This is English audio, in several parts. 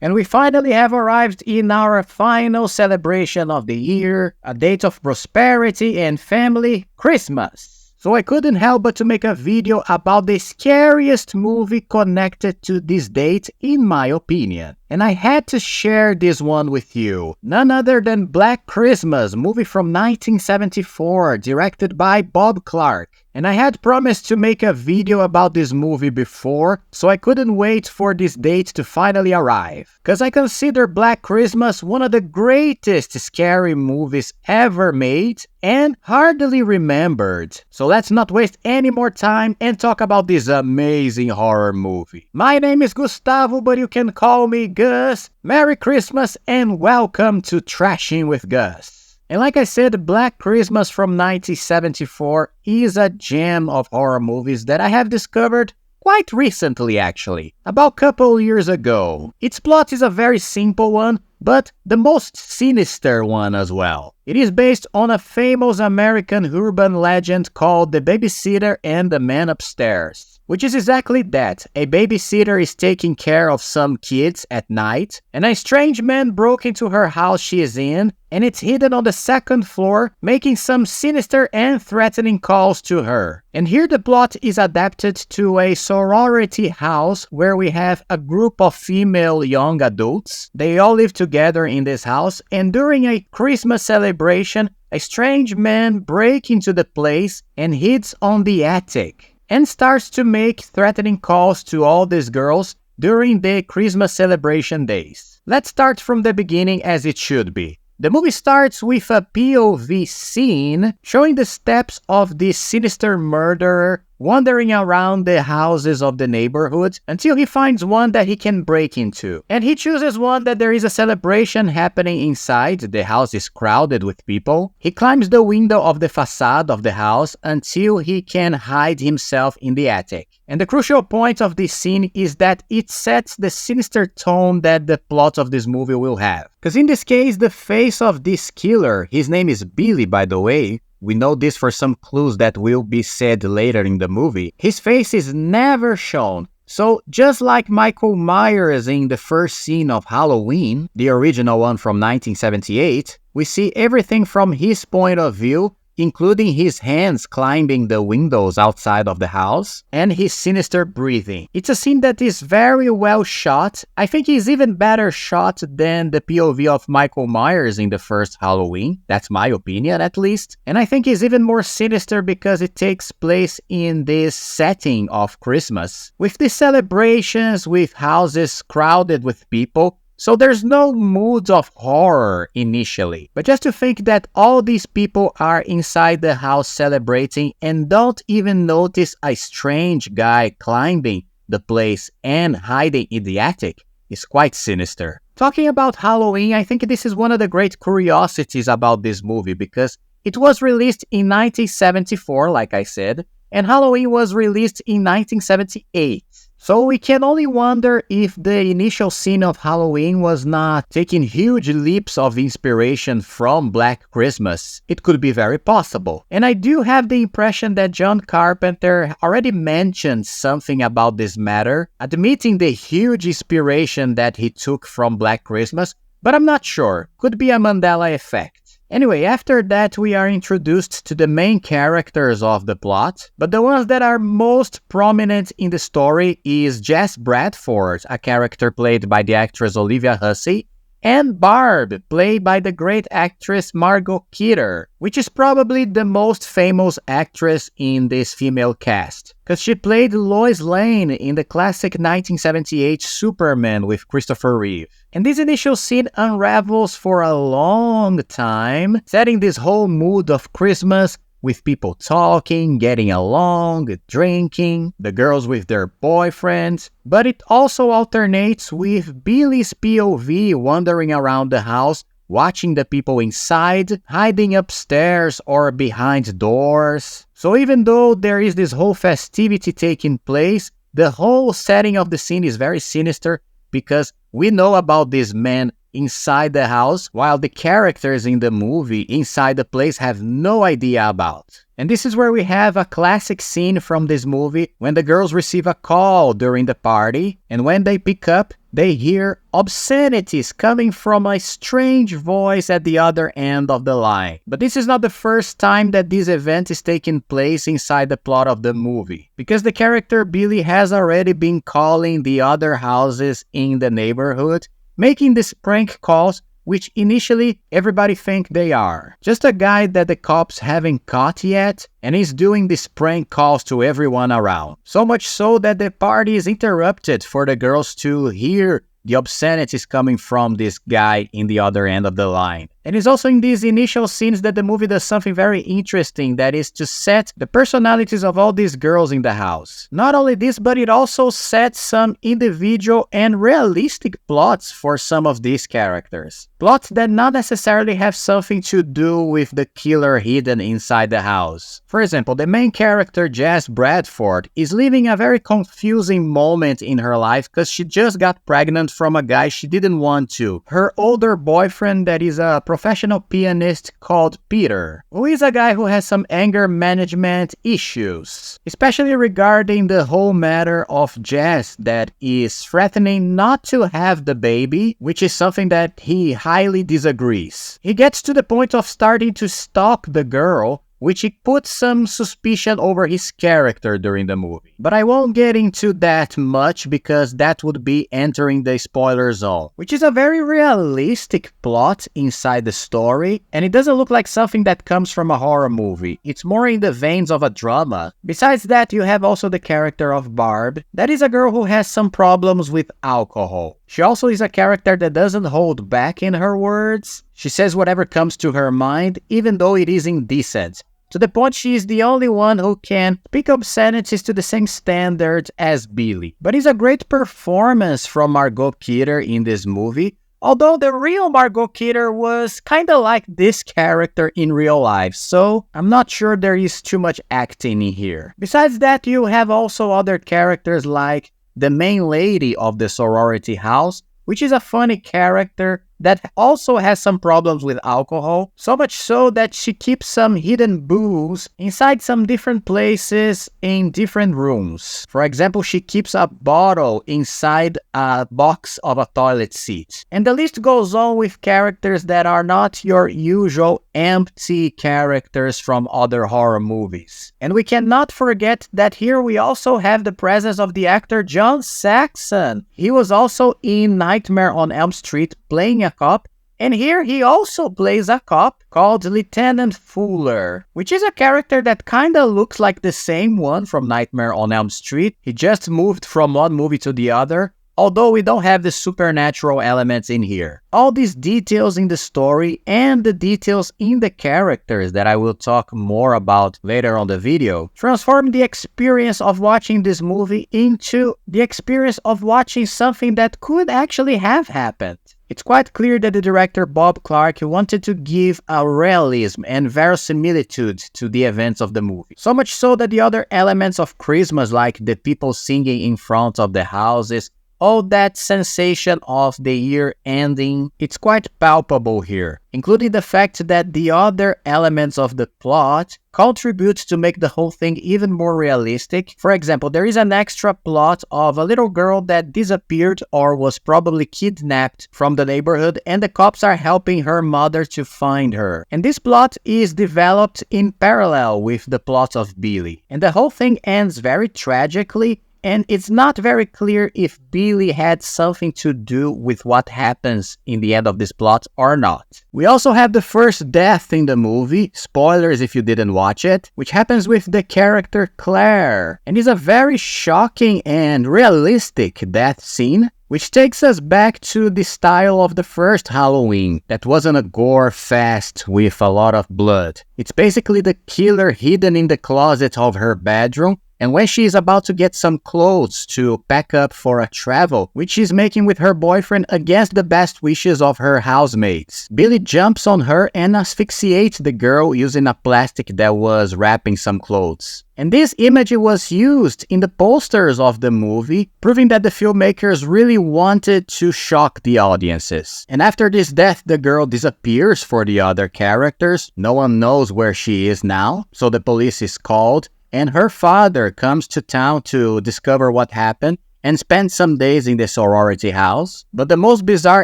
And we finally have arrived in our final celebration of the year, a date of prosperity and family, Christmas. So I couldn't help but to make a video about the scariest movie connected to this date in my opinion. And I had to share this one with you. None other than Black Christmas, movie from 1974, directed by Bob Clark. And I had promised to make a video about this movie before, so I couldn't wait for this date to finally arrive. Cause I consider Black Christmas one of the greatest scary movies ever made and hardly remembered. So let's not waste any more time and talk about this amazing horror movie. My name is Gustavo, but you can call me Gus. Merry Christmas and welcome to Trashing with Gus. And like I said, Black Christmas from 1974 is a gem of horror movies that I have discovered quite recently actually, about a couple years ago. Its plot is a very simple one, but the most sinister one as well. It is based on a famous American urban legend called The Babysitter and the Man Upstairs, which is exactly that. A babysitter is taking care of some kids at night, and a strange man broke into her house she is in, and it's hidden on the second floor, making some sinister and threatening calls to her. And here the plot is adapted to a sorority house where we have a group of female young adults. They all live together in this house, and during a Christmas celebration, a strange man breaks into the place and hits on the attic and starts to make threatening calls to all these girls during the Christmas celebration days. Let's start from the beginning as it should be. The movie starts with a POV scene showing the steps of this sinister murderer wandering around the houses of the neighborhood until he finds one that he can break into. And he chooses one that there is a celebration happening inside. The house is crowded with people. He climbs the window of the facade of the house until he can hide himself in the attic. And the crucial point of this scene is that it sets the sinister tone that the plot of this movie will have. Because in this case, the face of this killer, his name is Billy by the way, we know this for some clues that will be said later in the movie. His face is never shown. So just like Michael Myers in the first scene of Halloween, the original one from 1978, we see everything from his point of view, including his hands climbing the windows outside of the house and his sinister breathing. It's a scene that is very well shot. I think it's even better shot than the POV of Michael Myers in the first Halloween. That's my opinion at least. And I think it's even more sinister because it takes place in this setting of Christmas, with the celebrations, with houses crowded with people. So there's no mood of horror initially, but just to think that all these people are inside the house celebrating and don't even notice a strange guy climbing the place and hiding in the attic is quite sinister. Talking about Halloween, I think this is one of the great curiosities about this movie because it was released in 1974, like I said, and Halloween was released in 1978. So we can only wonder if the initial scene of Halloween was not taking huge leaps of inspiration from Black Christmas. It could be very possible. And I do have the impression that John Carpenter already mentioned something about this matter, admitting the huge inspiration that he took from Black Christmas, but I'm not sure. Could be a Mandela effect. Anyway, after that we are introduced to the main characters of the plot, but the ones that are most prominent in the story is Jess Bradford, a character played by the actress Olivia Hussey, and Barb, played by the great actress Margot Kidder, which is probably the most famous actress in this female cast, because she played Lois Lane in the classic 1978 Superman with Christopher Reeve. And this initial scene unravels for a long time, setting this whole mood of Christmas, with people talking, getting along, drinking, the girls with their boyfriends, but it also alternates with Billy's POV wandering around the house, watching the people inside, hiding upstairs or behind doors. So even though there is this whole festivity taking place, the whole setting of the scene is very sinister because we know about this man inside the house, while the characters in the movie inside the place have no idea about. And this is where we have a classic scene from this movie when the girls receive a call during the party, and when they pick up, they hear obscenities coming from a strange voice at the other end of the line. But this is not the first time that this event is taking place inside the plot of the movie, because the character Billy has already been calling the other houses in the neighborhood, making these prank calls, which initially everybody think they are just a guy that the cops haven't caught yet, and he's doing these prank calls to everyone around. So much so that the party is interrupted for the girls to hear the obscenities coming from this guy in the other end of the line. And it's also in these initial scenes that the movie does something very interesting, that is to set the personalities of all these girls in the house. Not only this, but it also sets some individual and realistic plots for some of these characters. Plots that not necessarily have something to do with the killer hidden inside the house. For example, the main character Jess Bradford is living a very confusing moment in her life because she just got pregnant from a guy she didn't want to. Her older boyfriend that is a professional pianist called Peter, who is a guy who has some anger management issues, especially regarding the whole matter of Jess that is threatening not to have the baby, which is something that he highly disagrees. He gets to the point of starting to stalk the girl, which he puts some suspicion over his character during the movie. But I won't get into that much because that would be entering the spoiler zone, which is a very realistic plot inside the story, and it doesn't look like something that comes from a horror movie. It's more in the veins of a drama. Besides that, you have also the character of Barb. That is a girl who has some problems with alcohol. She also is a character that doesn't hold back in her words. She says whatever comes to her mind, even though it is indecent. To the point she is the only one who can speak obscenities to the same standard as Billy. But it's a great performance from Margot Kidder in this movie, although the real Margot Kidder was kinda like this character in real life, so I'm not sure there is too much acting in here. Besides that, you have also other characters like the main lady of the sorority house, which is a funny character that also has some problems with alcohol, so much so that she keeps some hidden booze inside some different places in different rooms. For example, she keeps a bottle inside a box of a toilet seat. And the list goes on with characters that are not your usual empty characters from other horror movies. And we cannot forget that here we also have the presence of the actor John Saxon. He was also in Nightmare on Elm Street playing a cop, and here he also plays a cop called Lieutenant Fuller, which is a character that kinda looks like the same one from Nightmare on Elm Street. He just moved from one movie to the other, although we don't have the supernatural elements in here. All these details in the story and the details in the characters that I will talk more about later on the video transform the experience of watching this movie into the experience of watching something that could actually have happened. It's quite clear that the director Bob Clark wanted to give a realism and verisimilitude to the events of the movie. So much so that the other elements of Christmas, like the people singing in front of the houses, all that sensation of the year ending, it's quite palpable here, including the fact that the other elements of the plot contribute to make the whole thing even more realistic. For example, there is an extra plot of a little girl that disappeared or was probably kidnapped from the neighborhood, and the cops are helping her mother to find her. And this plot is developed in parallel with the plot of Billy. And the whole thing ends very tragically, and it's not very clear if Billy had something to do with what happens in the end of this plot or not. We also have the first death in the movie, spoilers if you didn't watch it, which happens with the character Claire. And it's a very shocking and realistic death scene, which takes us back to the style of the first Halloween. That wasn't a gore fest with a lot of blood. It's basically the killer hidden in the closet of her bedroom, And when she is about to get some clothes to pack up for a travel, which she's making with her boyfriend against the best wishes of her housemates, Billy jumps on her and asphyxiates the girl using a plastic that was wrapping some clothes. And this image was used in the posters of the movie, proving that the filmmakers really wanted to shock the audiences. And after this death, the girl disappears for the other characters. No one knows where she is now, so the police is called, and her father comes to town to discover what happened and spend some days in the sorority house. But the most bizarre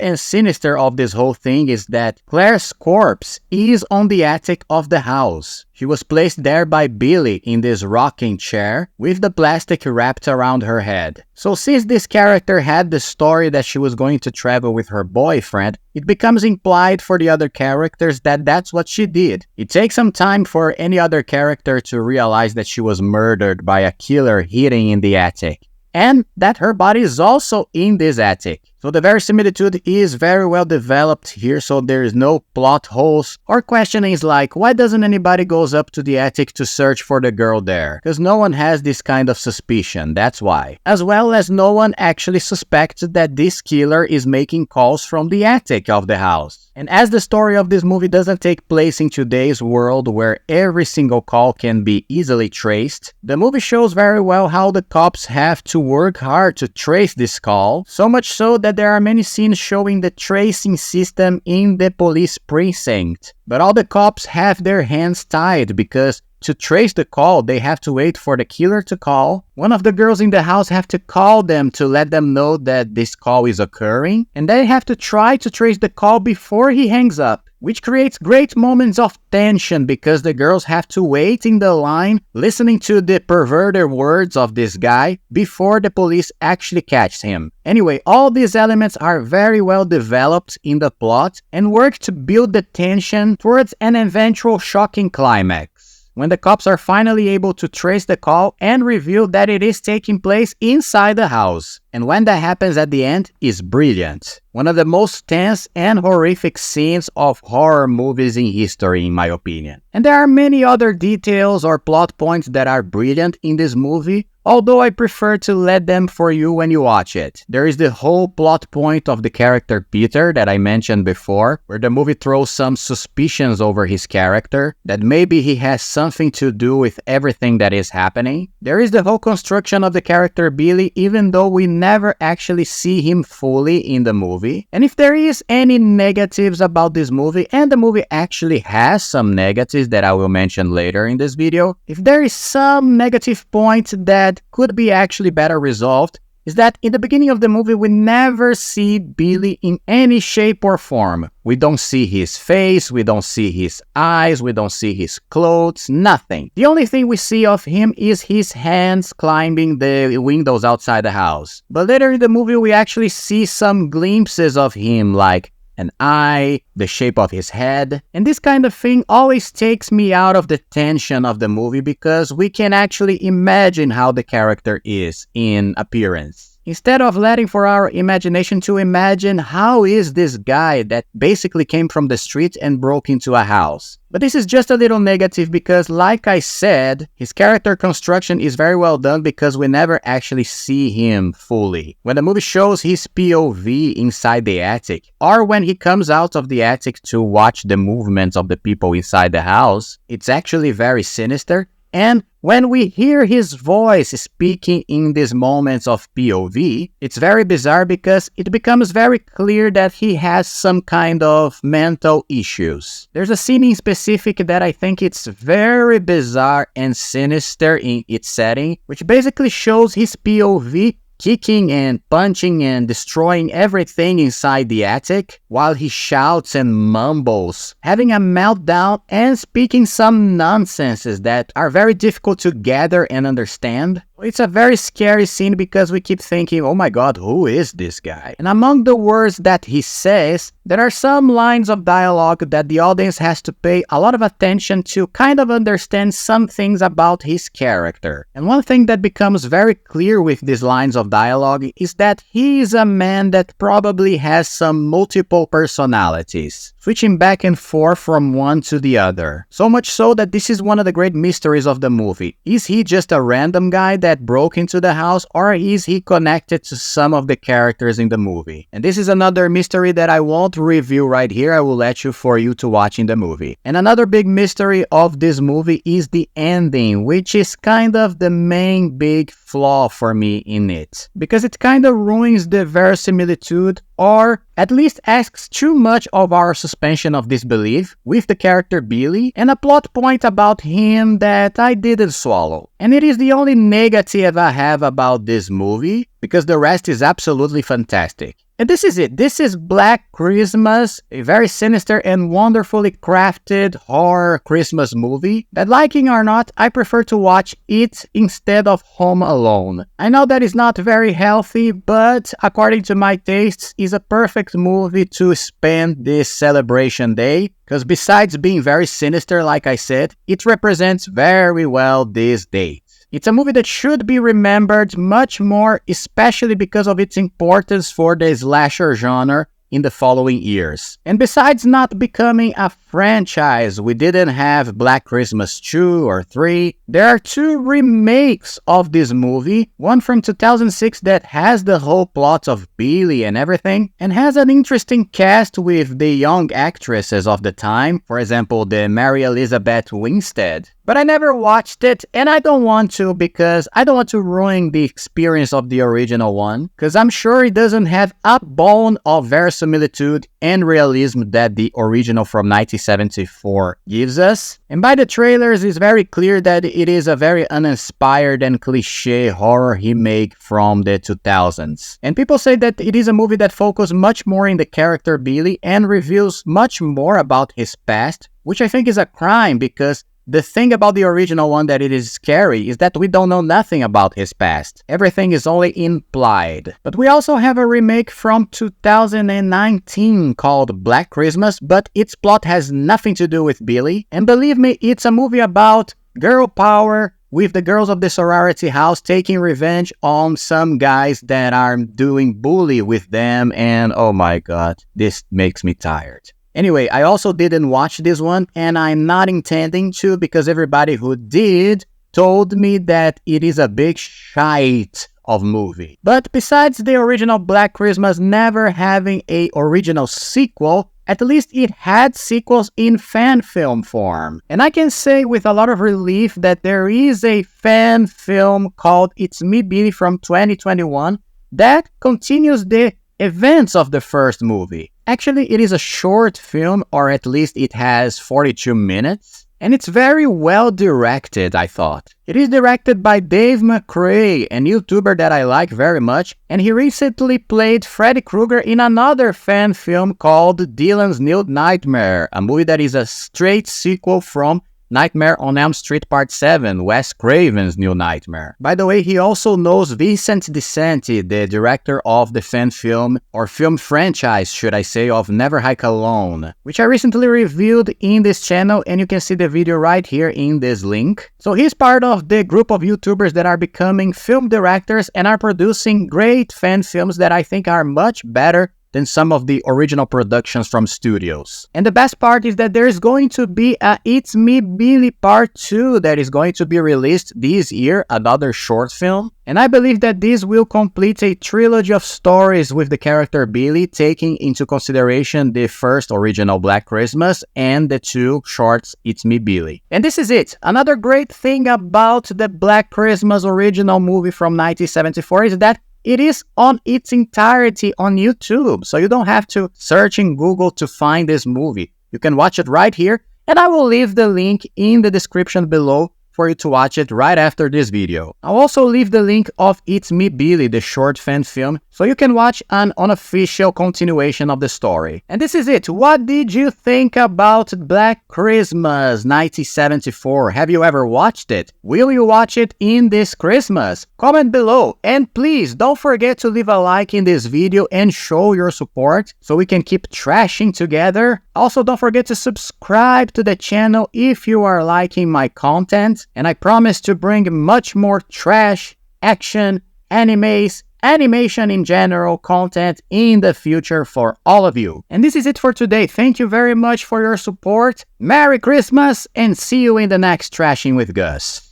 and sinister of this whole thing is that Claire's corpse is on the attic of the house. She was placed there by Billy in this rocking chair with the plastic wrapped around her head. So since this character had the story that she was going to travel with her boyfriend, it becomes implied for the other characters that that's what she did. It takes some time for any other character to realize that she was murdered by a killer hiding in the attic, and that her body is also in this attic. So the verisimilitude is very well developed here, so there is no plot holes or questionings like, why doesn't anybody goes up to the attic to search for the girl there? Because no one has this kind of suspicion, that's why. As well as no one actually suspects that this killer is making calls from the attic of the house. And as the story of this movie doesn't take place in today's world where every single call can be easily traced, the movie shows very well how the cops have to work hard to trace this call, so much so that there are many scenes showing the tracing system in the police precinct. But all the cops have their hands tied because to trace the call, they have to wait for the killer to call. One of the girls in the house have to call them to let them know that this call is occurring, and they have to try to trace the call before he hangs up, which creates great moments of tension because the girls have to wait in the line listening to the perverted words of this guy before the police actually catch him. Anyway, all these elements are very well developed in the plot and work to build the tension towards an eventual shocking climax, when the cops are finally able to trace the call and reveal that it is taking place inside the house. And when that happens at the end is brilliant. One of the most tense and horrific scenes of horror movies in history, in my opinion. And there are many other details or plot points that are brilliant in this movie, although I prefer to let them for you when you watch it. There is the whole plot point of the character Peter that I mentioned before, where the movie throws some suspicions over his character, that maybe he has something to do with everything that is happening. There is the whole construction of the character Billy, even though we never actually see him fully in the movie. And if there is any negatives about this movie, and the movie actually has some negatives that I will mention later in this video, if there is some negative point that could be actually better resolved, is that in the beginning of the movie we never see Billy in any shape or form. We don't see his face, we don't see his eyes, we don't see his clothes, nothing. The only thing we see of him is his hands climbing the windows outside the house. But later in the movie we actually see some glimpses of him, like an eye, the shape of his head. And this kind of thing always takes me out of the tension of the movie because we can actually imagine how the character is in appearance, instead of letting for our imagination to imagine how is this guy that basically came from the street and broke into a house. But this is just a little negative because, like I said, his character construction is very well done because we never actually see him fully. When the movie shows his POV inside the attic, or when he comes out of the attic to watch the movements of the people inside the house, it's actually very sinister. And when we hear his voice speaking in these moments of POV, it's very bizarre because it becomes very clear that he has some kind of mental issues. There's a scene in specific that I think it's very bizarre and sinister in its setting, which basically shows his POV kicking and punching and destroying everything inside the attic, while he shouts and mumbles, having a meltdown and speaking some nonsenses that are very difficult to gather and understand. It's a very scary scene because we keep thinking, oh my god, who is this guy? And among the words that he says, there are some lines of dialogue that the audience has to pay a lot of attention to kind of understand some things about his character. And one thing that becomes very clear with these lines of dialogue is that he is a man that probably has some multiple personalities, switching back and forth from one to the other. So much so that this is one of the great mysteries of the movie. Is he just a random guy that broke into the house, or is he connected to some of the characters in the movie? And this is another mystery that I won't review right here. I will let you for you to watch in the movie. And another big mystery of this movie is the ending, which is kind of the main big flaw for me in it, because it kind of ruins the verisimilitude, or at least asks too much of our suspension of disbelief with the character Billy, and a plot point about him that I didn't swallow. And it is the only negative I have about this movie, because the rest is absolutely fantastic. And this is it. This is Black Christmas, a very sinister and wonderfully crafted horror Christmas movie that, liking or not, I prefer to watch it instead of Home Alone. I know that is not very healthy, but according to my tastes, is a perfect movie to spend this celebration day, because besides being very sinister, like I said, it represents very well this date. It's a movie that should be remembered much more, especially because of its importance for the slasher genre in the following years. And besides not becoming a franchise, we didn't have Black Christmas 2 or 3. There are 2 remakes of this movie, one from 2006 that has the whole plot of Billy and everything, and has an interesting cast with the young actresses of the time, for example, the Mary Elizabeth Winstead. But I never watched it, and I don't want to, because I don't want to ruin the experience of the original one, because I'm sure it doesn't have a bone of verisimilitude and realism that the original from 1974 gives us. And by the trailers, it's very clear that it is a very uninspired and cliché horror remake from the 2000s. And people say that it is a movie that focuses much more in the character Billy and reveals much more about his past, which I think is a crime, because the thing about the original one that it is scary is that we don't know nothing about his past. Everything is only implied. But we also have a remake from 2019 called Black Christmas, but its plot has nothing to do with Billy. And believe me, it's a movie about girl power, with the girls of the sorority house taking revenge on some guys that are doing bully with them, and oh my god, this makes me tired. Anyway, I also didn't watch this one, and I'm not intending to, because everybody who did told me that it is a big shite of movie. But besides the original Black Christmas never having a original sequel, at least it had sequels in fan film form. And I can say with a lot of relief that there is a fan film called It's Me Billy from 2021 that continues the events of the first movie. Actually, it is a short film, or at least it has 42 minutes, and it's very well directed, I thought. It is directed by Dave McCrae, a YouTuber that I like very much, and he recently played Freddy Krueger in another fan film called Dylan's New Nightmare, a movie that is a straight sequel from Nightmare on Elm Street Part 7, Wes Craven's New Nightmare. By the way, he also knows Vincent DiSanti, the director of the fan film, or film franchise, should I say, of Never Hike Alone, which I recently reviewed in this channel, and you can see the video right here in this link. So he's part of the group of YouTubers that are becoming film directors and are producing great fan films that I think are much better than some of the original productions from studios. And the best part is that there is going to be a It's Me Billy Part 2 that is going to be released this year, another short film. And I believe that this will complete a trilogy of stories with the character Billy, taking into consideration the first original Black Christmas and the 2 shorts It's Me Billy. And this is it. Another great thing about the Black Christmas original movie from 1974 is that it is on its entirety on YouTube, so you don't have to search in Google to find this movie. You can watch it right here, and I will leave the link in the description below for you to watch it right after this video. I'll also leave the link of It's Me Billy, the short fan film, so you can watch an unofficial continuation of the story. And this is it. What did you think about Black Christmas 1974? Have you ever watched it? Will you watch it in this Christmas? Comment below, and please don't forget to leave a like in this video and show your support so we can keep trashing together. Also, don't forget to subscribe to the channel if you are liking my content, and I promise to bring much more trash, action, animes, animation in general content in the future for all of you. And this is it for today. Thank you very much for your support. Merry Christmas, and see you in the next Trashing with Gus.